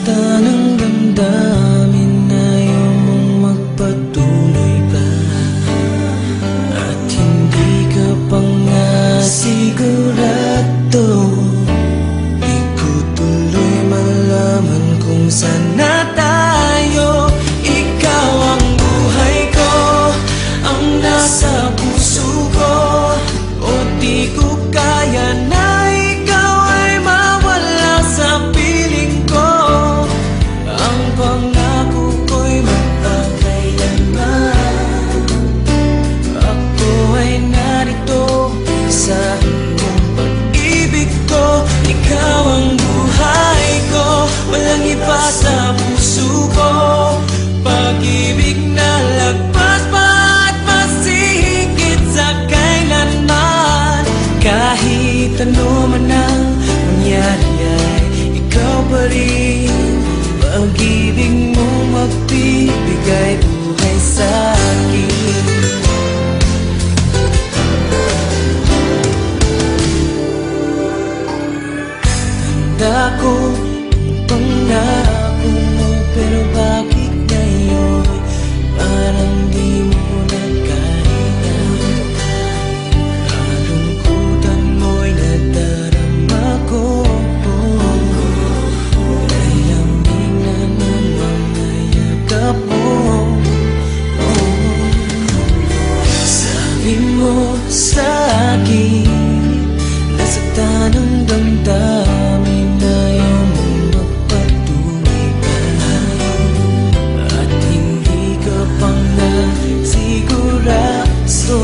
Nasaktan ang damdamin, ayaw mong magpatuloy pa. At hindi ka pa nga sigurado. Di ko tuloy malaman kung saan na tayo. Ikaw ang buhay ko, ang nasa puso ko. O di ko kaya na ikaw ay mawala sa piling ko. Ang pangako ko'y magpakailanman. Ako ay narito sa iyong pag-ibig ko. Ikaw ang buhay ko, walang iba sa puso ko. Pag-ibig na lagpas pa at mas higit sa kailanman. Kahit ano man ang mangyari ay ikaw pa rin. Pag-ibig mo magbibigay buhay sa akin. Tanda ko ang pangako mo, pero bakit ngayon parang di mo na kaya? Kalungkutan mo'y nadarama ko. Layamig na ng mga yakap mo. Sabi mo sa akin, nasaktan ang damdamin, ayaw mong magpatuloy pa. At hindi ka pa nga sigurado.